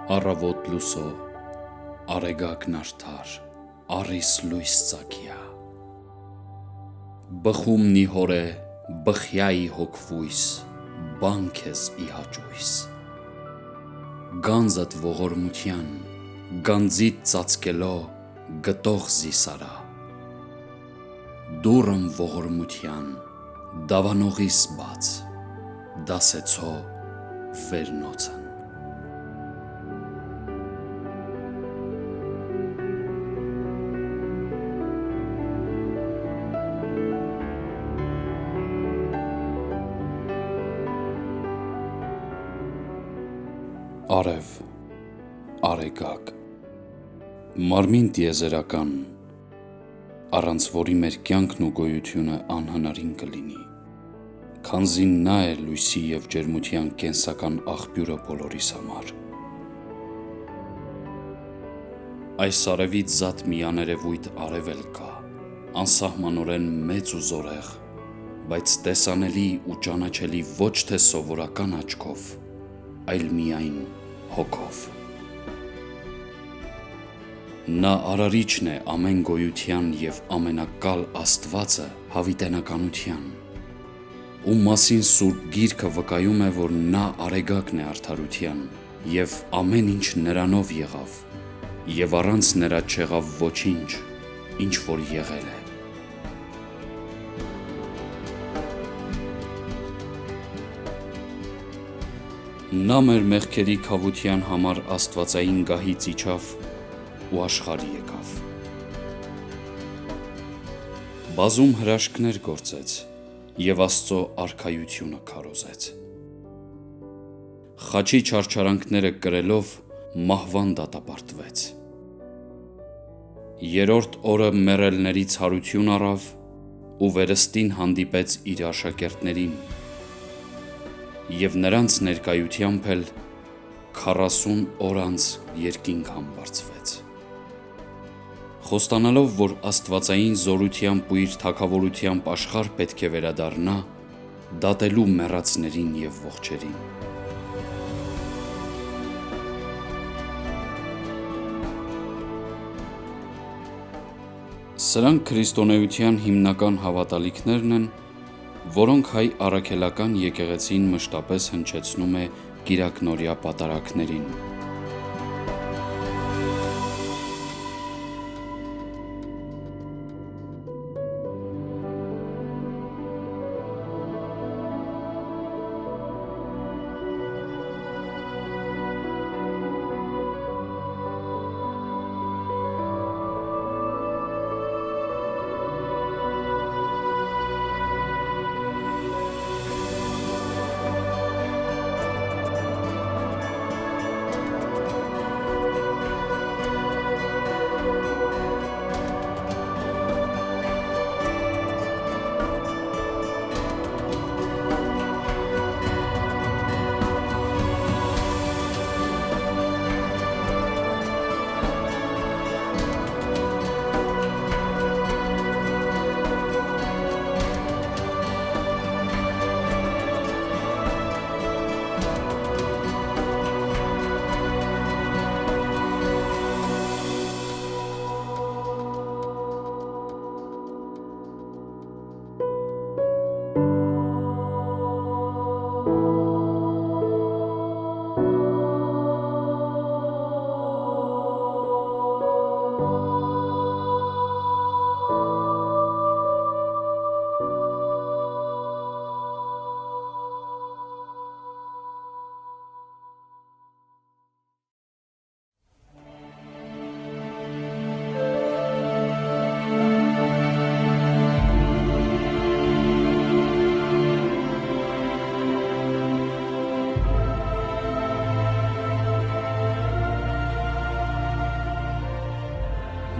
Առավոտ լուսո, արեգակն արդար, առիս լույս ծագյա։ Բխումնի հորե, բխյայի հոգվույս, բանք ես ի հաճույս։ Գանձդ ողորմության, գանձիդ ծածկելո, գտող զիսարա։ Դուրըմ ողորմության, դավանողիս բաց, դասեցո վերնոցն։ Արև, արեգակ, մարմին տիեզերական, առանց որի մեր կյանքն ու գոյությունը անհնարին կլինի, քանզի նա է լույսի և ջերմության կենսական աղբյուրը բոլորիս համար։ Այս արևից զատ մի աներևույթ արև էլ կա, անսահմանորեն մեծ ու զորեղ, բայց տեսանելի ու ճանաչելի ոչ թե սովորական աչքով, այլ միայն հոգով։ Նա արարիչն է ամեն գոյության և ամենակալ Աստվածը հավիտենականության, ում մասին Սուրբ Գիրքը վկայում է, որ նա արեգակն է արդարության, և ամեն ինչ նրանով եղավ, և առանց նրա չեղավ ոչինչ, ինչ որ եղել է։ Նա մեր մեղքերի քավության համար աստվածային գահից իջավ ու աշխարհ եկավ։ Բազում հրաշքներ գործեց և Աստծո արքայությունը քարոզեց։ Խաչի չարչարանքները կրելով մահվան դատապարտվեց։ Երրորդ օրը մեռելների ցարություն առավ ու վերստին հանդիպեց իր աշակերտներին, և նրանց ներկայությամբ էլ 40 օր անց երկինք համբարձվեց։ Խոստանալով, որ աստվածային զորությամբ ու իր թագավորությամբ աշխարհ պետք է վերադառնա, դատելու մեռածներին և ողջերին։ Սրանք քրիստոնեության հիմնական հավատալիքներն են, որոնք հայ առաքելական եկեղեցին մշտապես հնչեցնում է կիրակնօրյա պատարագներին։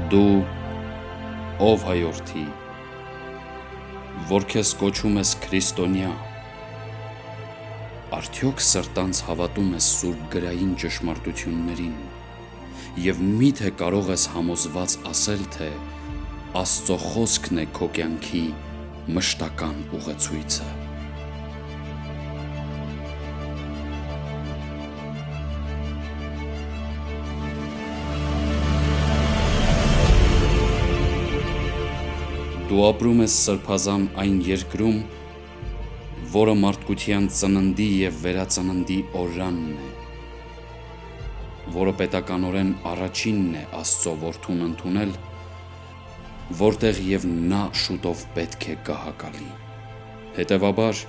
Դու, ով հայորդի, որ քեզ կոչում ես քրիստոնյա, արդյոք սրտանց հավատում ես սուրբ գրային ճշմարտություններին և միթե կարող ես համոզված ասել, թե Աստծո խոսքն է քո կյանքի մշտական ուղեցույցը։ Դու ապրում ես սրբազան այն երկրում, որը մարդկության ծննդի և վերածննդի օրրանն է, որը պետականորեն առաջինն է Աստծո որդուն ընդունել, որտեղ և նա շուտով պետք է գահակալի։ Հետևաբար,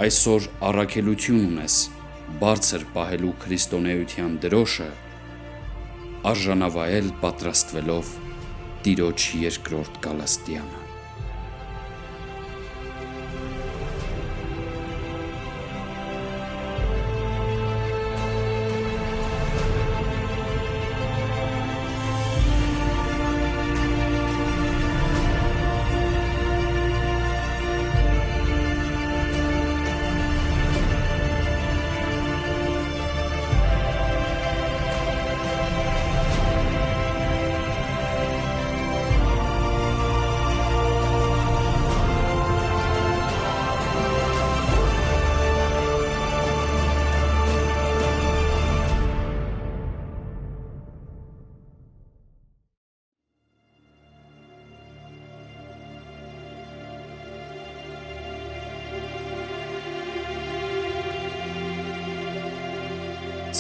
այսօր առաքելություն ունես բարձր պահելու քրիստոնեության դրոշը, արժանավայել պատրաստվելով Տիրոջ երկրորդ գալաստյանը։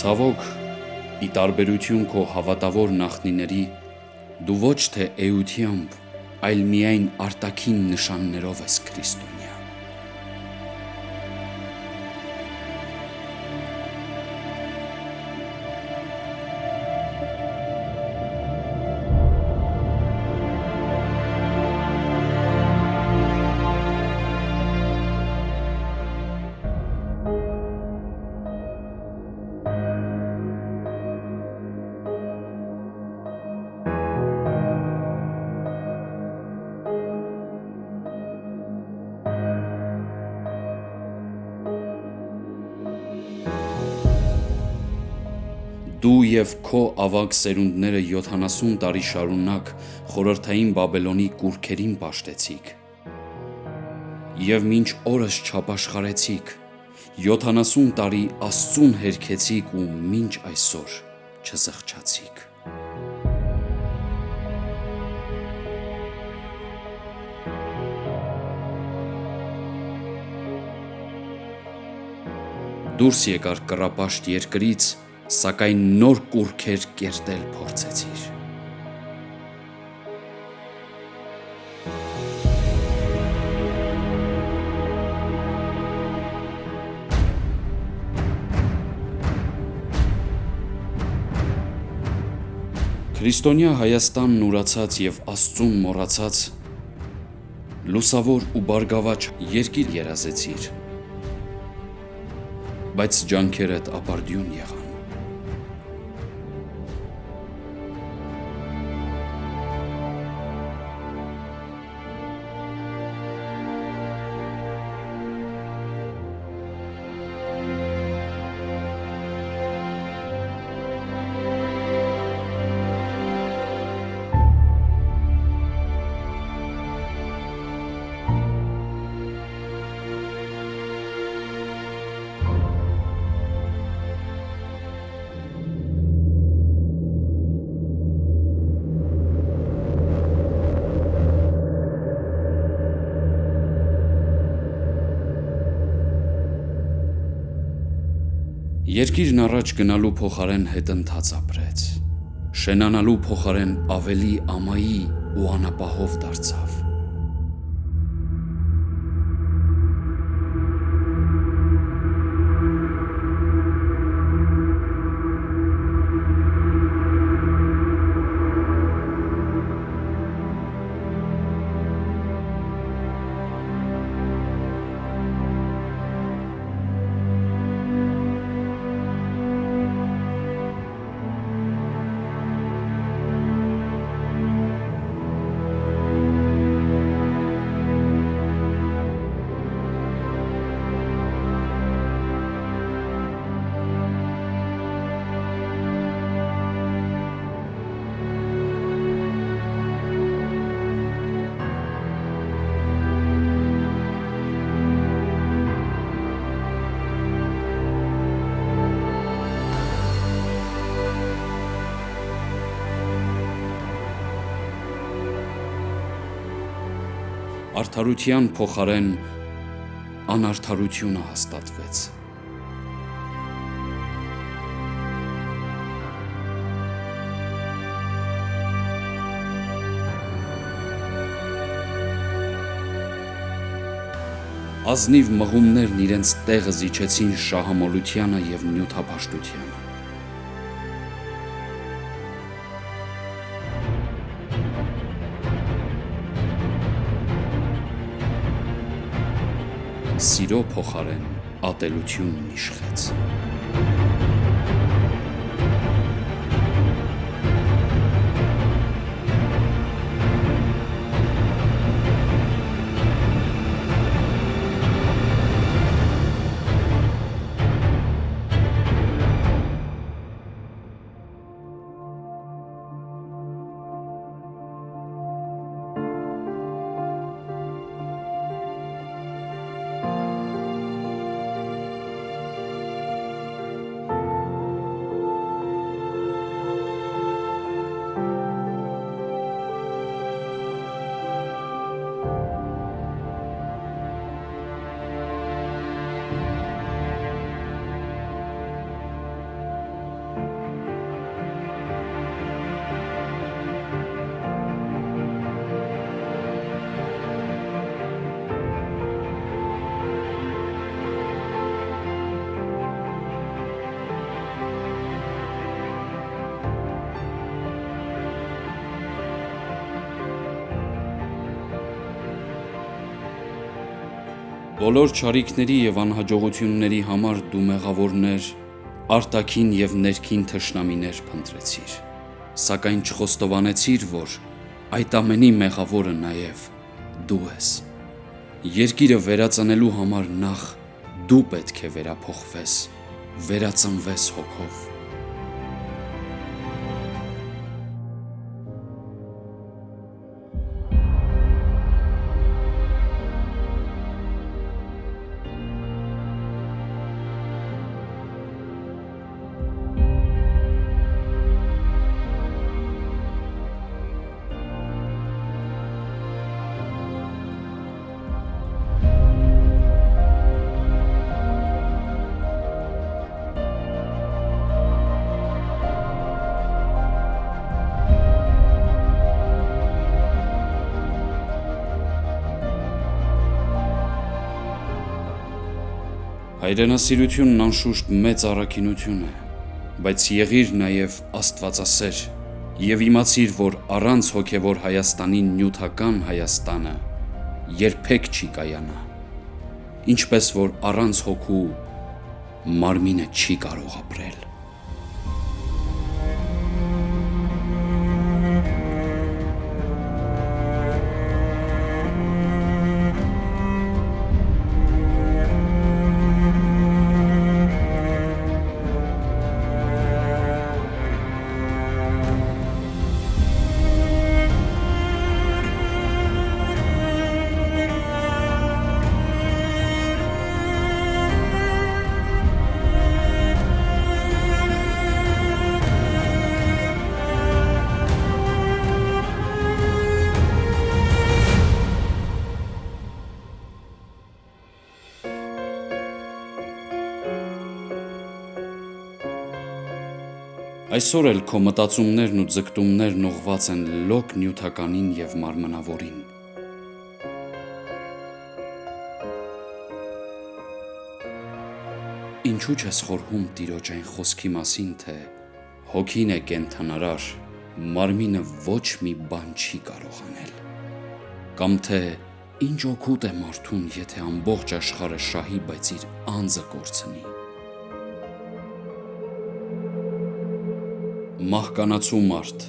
Ցավոք, ի տարբերություն քո հավատավոր նախնիների, դու ոչ թե էությամբ, այլ միայն արտաքին նշաններով ես քրիստոնյա։ Դու և քո ավագ սերունդները 70 տարի շարունակ խորհրդային Բաբելոնի կուռքերին պաշտեցիք և մինչ օրս չապաշխարեցիք, 70 տարի Աստծուն հերքեցիք ու մինչ այսօր չզղջացիք։ Դուրս եկար կռապաշտ երկրից, սակայն նոր կուռքեր կերտել փորձեցիր։ Քրիստոնյա Հայաստանն ուրացած և Աստծուն մոռացած, լուսավոր ու բարգավաճ երկիր երազեցիր, բայց ջանքերդ ապարդյուն եղան։ Երկիրն առաջ գնալու փոխարեն հետընթաց ապրեց, շենանալու փոխարեն ավելի ամայի ու անապահով դարձավ։ Արդարության փոխարեն անարդարությունը հաստատվեց։ Ազնիվ մղումներն իրենց տեղը զիջեցին շահամոլությանը և նյութապաշտությանը։ Սիրո փոխարեն ատելությունն իշխեց։ Բոլոր չարիքների և անհաջողությունների համար դու մեղավորներ, արտաքին և ներքին թշնամիներ փնտրեցիր, սակայն չխոստովանեցիր, որ այդ ամենի մեղավորը նաև դու ես։ Երկիրը վերածնելու համար նախ դու պետք է վերափոխվես, վերածնվես հոգով։ Հայրենասիրությունն անշուշտ մեծ առաքինություն է, բայց եղիր նաև աստվածասեր և իմացիր, որ առանց հոգևոր Հայաստանի նյութական Հայաստանը երբեք չի կայանա, ինչպես որ առանց հոգու մարմինը չի կարող ապրել։ Այսօր էլ քո մտածումներն ու ձգտումներն ուղղված են լոկ նյութականին և մարմնավորին։ Ինչու չես խորհում Տիրոջ այն խոսքի մասին, թե հոգին է կենդանարար, մարմինը ոչ մի բան չի կարող անել։ Կամ թե ինչ օգուտ է մարդուն, եթե ամբողջ աշխարհը շահի, բայց իր անձը կորցնի։ Մահկանացու մարդ,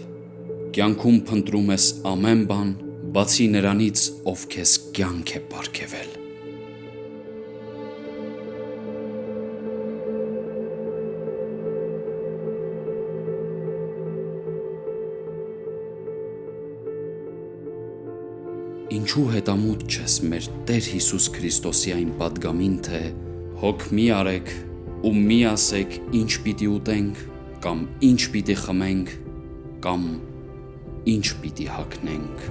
կյանքում փնտրում ես ամեն բան, բացի նրանից, ով քեզ կյանք է պարգևել։ Ինչու հետամուտ չես մեր Տեր Հիսուս Քրիստոսի այն պատգամին, թե հոգ մի արեք ու մի ասեք ինչ պիտի ուտենք, կամ ինչ պիտի խմենք, կամ ինչ պիտի հագնենք։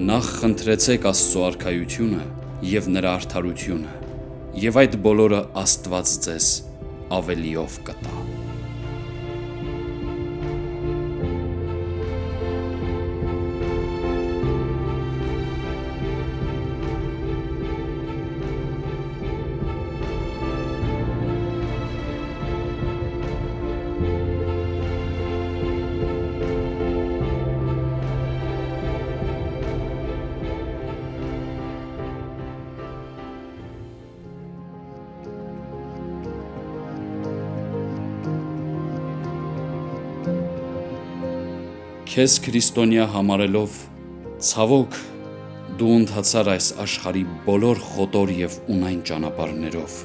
Նախ խնդրեցեք Աստծո արքայությունը և նրա արդարությունը, և այդ բոլորը Աստված ձեզ ավելիով կտա։ Քեզ քրիստոնյա համարելով, ցավոք, դու ընթացար այս աշխարհի բոլոր խոտոր և ունայն ճանապարհներով։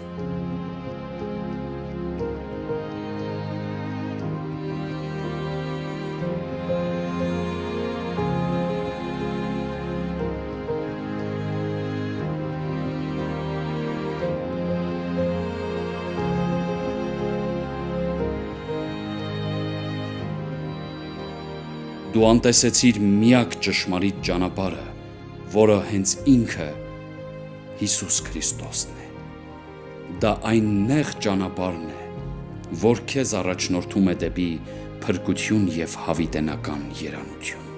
Դու անտեսեցիր միակ ճշմարիտ ճանապարհը, որը հենց ինքը Հիսուս Քրիստոսն է։ Դա այն նեղ ճանապարհն է, որ քեզ առաջնորդում է դեպի փրկություն և հավիտենական երանություն։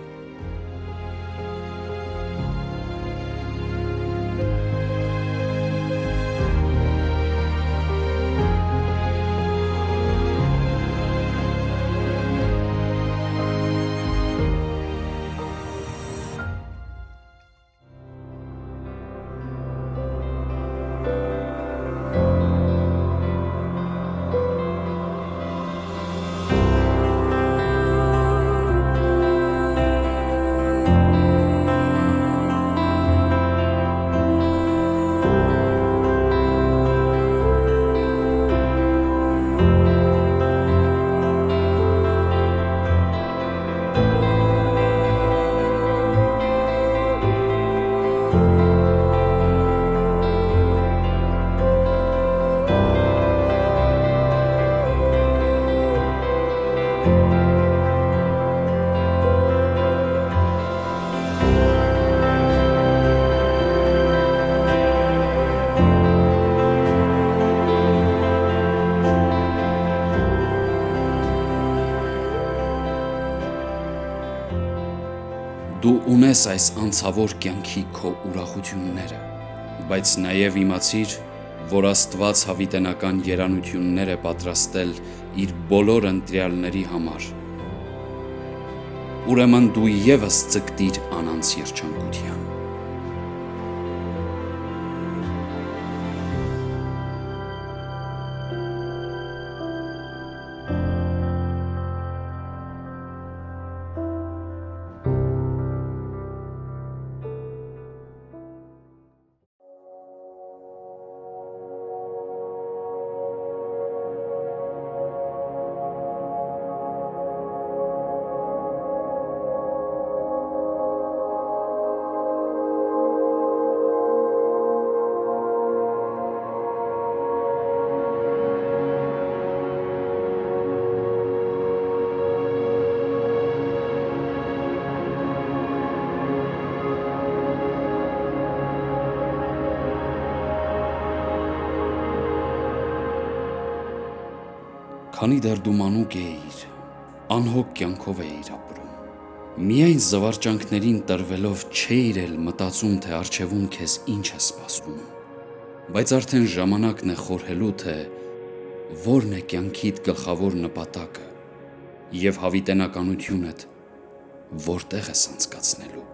Դու ունես այս անցավոր կյանքի քո ուրախությունները, բայց նաև իմացիր, որ Աստված հավիտենական երանություններ է պատրաստել իր բոլոր ընտրյալների համար։ Ուրեմն դու ևս ձգտիր անանց երջանկության։ Քանի դեռ դու մանուկ էիր, անհոգ կյանքով էիր ապրում, միայն զվարճանքներին տրվելով չէիր էլ մտածում, թե առջևում քեզ ինչ է սպասում, բայց արդեն ժամանակն է խորհելու, թե որն է կյանքիդ գլխավոր նպատակը և հավիտենականությունդ որտեղ ես անցկացնելու։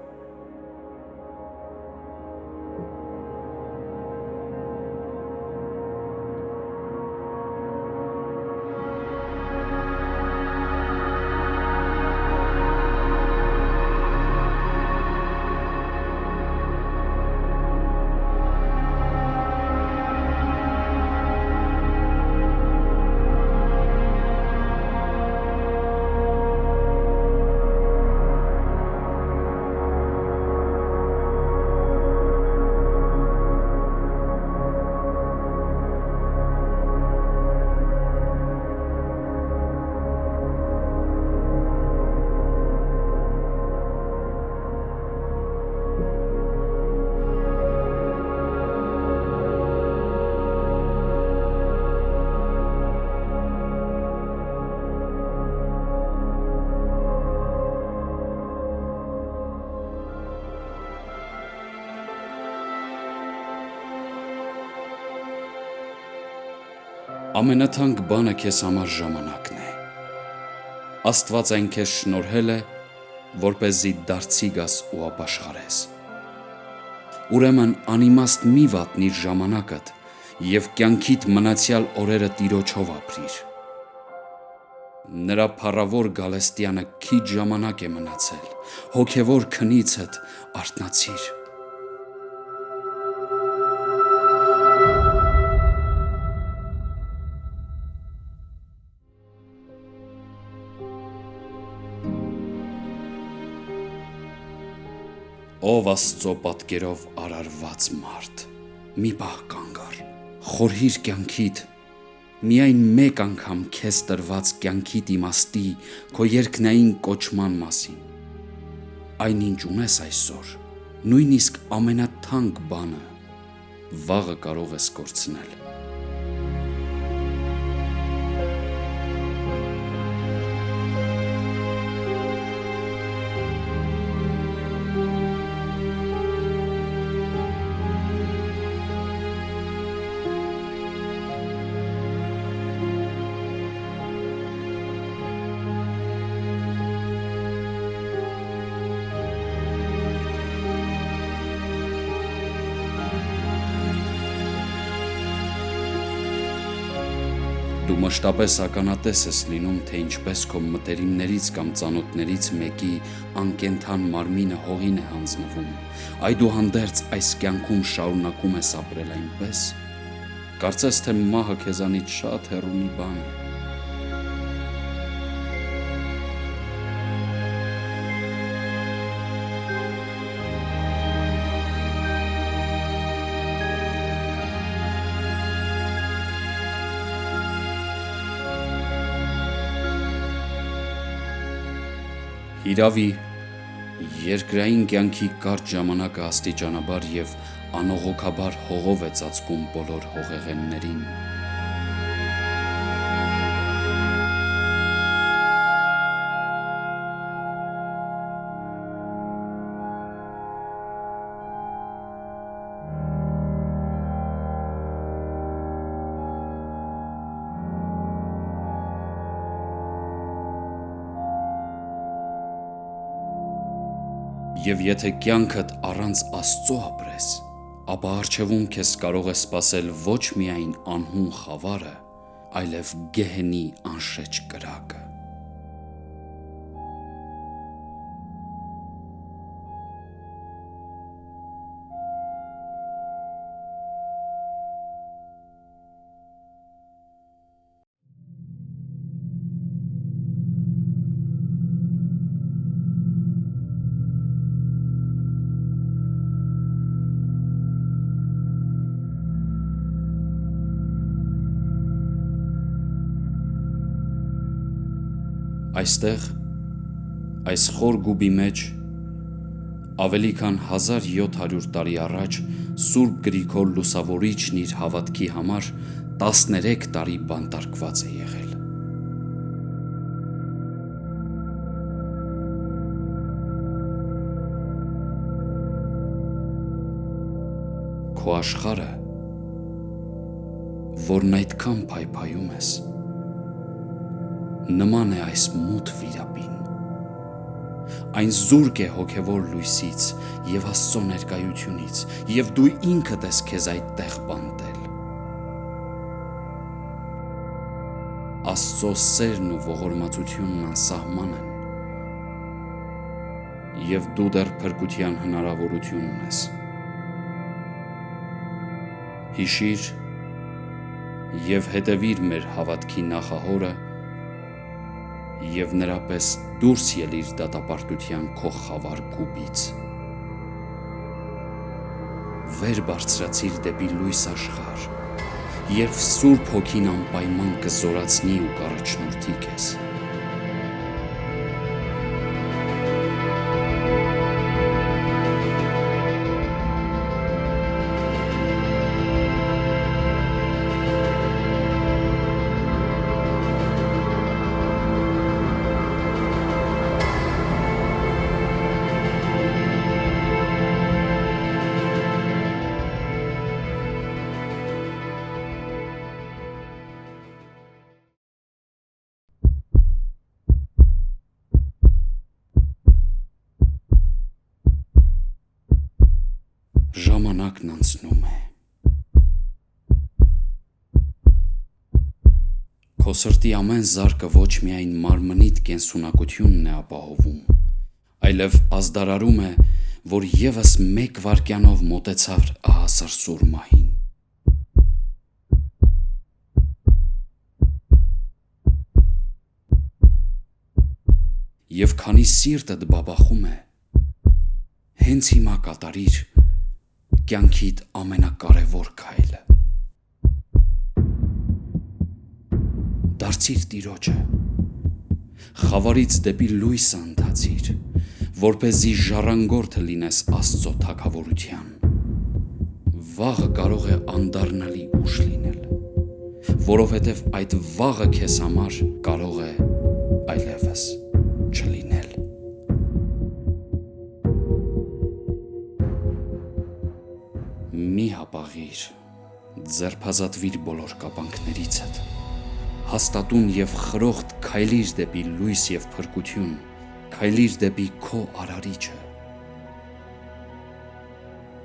Ամենաթանկ բանը քեզ համար ժամանակն է։ Աստված այն քեզ շնորհել է, որպեսզի դարձի գաս ու ապաշխարես։ Ուրեմն անիմաստ մի վատնիր ժամանակդ և կյանքիդ մնացյալ օրերը Տիրոջով ապրիր։ Նրա փառավոր գալստյանը քիչ ժամանակ է մնացել, հոգևոր քնիցդ արթնացիր։ Ով Աստծո պատկերով արարված մարդ, մի պահ կանգ առ, խորհիր կյանքիդ, միայն մեկ անգամ քեզ տրված կյանքիդ իմաստի, քո երկնային կոչման մասին։ Այնինչ ունես այսօր, նույնիսկ ամենաթանկ բանը, վաղը կարող ես կորցնել։ Դու մշտապես ականատես ես լինում, թե ինչպես քո մտերիմներից կամ ծանոթներից մեկի անկենդան մարմինը հողին է հանձնվում, այդուհանդերձ այս կյանքում շարունակում ես ապրել այնպես, կարծես թե մահը քեզանից շատ հեռու մի բան է։ Հիրավի, երկրային կյանքի կարճ ժամանակը աստիճանաբար և անողոքաբար հողով է ծածկում բոլոր հողեղեններին։ Եվ եթե կյանքդ առանց Աստծո ապրես, ապա առջևում քեզ կարող է սպասել ոչ միայն անհուն խավարը, այլև գեհենի անշեջ կրակը։ Այստեղ, այս խոր գուբի մեջ, ավելի քան 1700 տարի առաջ Սուրբ Գրիգոր Լուսավորիչն իր հավատքի համար 13 տարի բանտարկված է եղել։ Քո աշխարհը, որն այդքան փայփայում ես, նման է այս մութ վիրապին։ Այն զուրկ է հոգևոր լույսից և Աստծո ներկայությունից, և դու ինքդ ես քեզ այդտեղ բանտել։ Աստծո սերն ու ողորմածությունն անսահման են, և դու դեռ փրկության հնարավորություն ունես։ Հիշիր և հետևիր մեր հավատքի նախահորը և նրա պես դուրս ելիր դատապարտության քո խավար գուբից։ Վեր բարձրացիր դեպի լույս աշխարհ, երբ Սուրբ Հոգին անպայման կզորացնի ու կառաջնորդի քեզ։ Ժամանակն անցնում է։ Քո սրտի ամեն զարկը ոչ միայն մարմնիդ կենսունակությունն է ապահովում, այլև ազդարարում է, որ ևս մեկ վայրկյանով մոտեցար ահասար սուր մահին։ Եվ քանի սիրտդ բաբախում է, հենց հիմա կատարիր կյանքիդ ամենակարևոր քայլը։ Դարձիր Տիրոջը, խավարից դեպի լույսը ընթացիր, որպեսզի ժառանգորդը լինես Աստծո թագավորության։ Վաղը կարող է անդառնալի ուշ լինել, որովհետև այդ վաղը քեզ համար կարող է այլևս չլինել։ Մի հապաղիր, ձերբազատվիր բոլոր կապանքներիցդ, հաստատուն և խրոխտ քայլիր դեպի լույս և փրկություն, քայլիր դեպի քո արարիչը։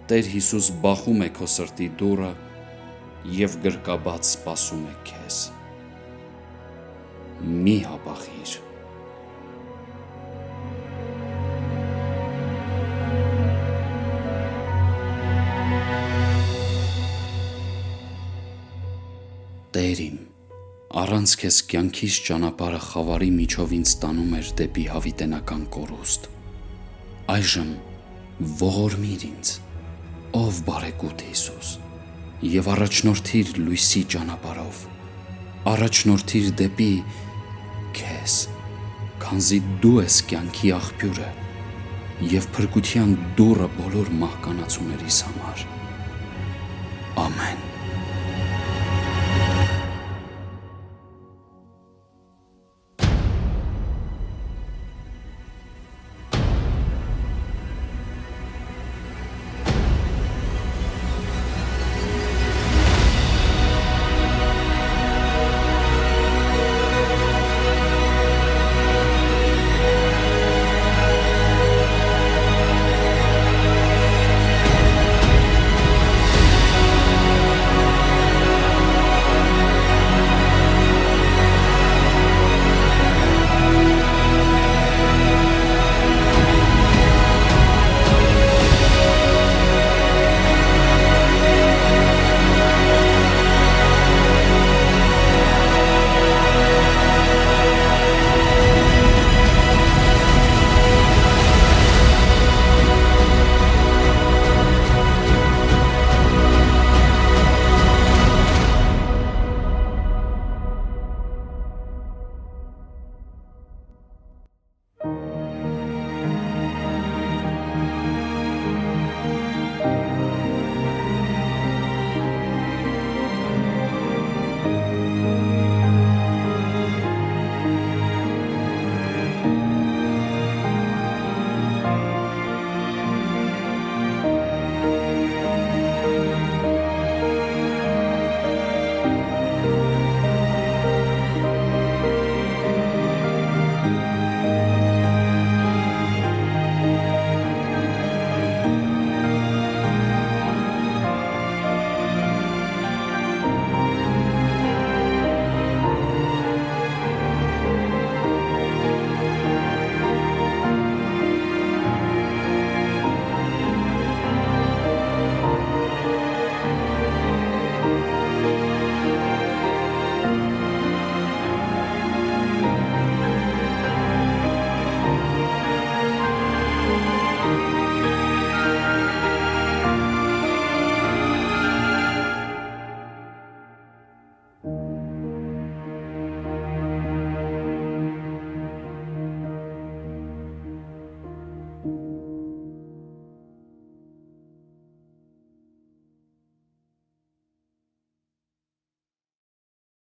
Տեր Հիսուս բախում է քո սրտի դուռը և գրկաբաց սպասում է քեզ։ Մի հապաղիր։ Տեր իմ, առանց քեզ կյանքիս ճանապարհը խավարի միջով ինձ տանում էր դեպի հավիտենական կորուստ։ Այժմ ողորմիր ինձ, ով բարեկուտ Հիսուս, և առաջնորդիր լույսի ճանապարհով, առաջնորդիր դեպի քեզ, քանզի դու ես կյանքի աղբյուրը և փրկության դուռը բոլոր մահկանացուներիս համար։ Ամեն։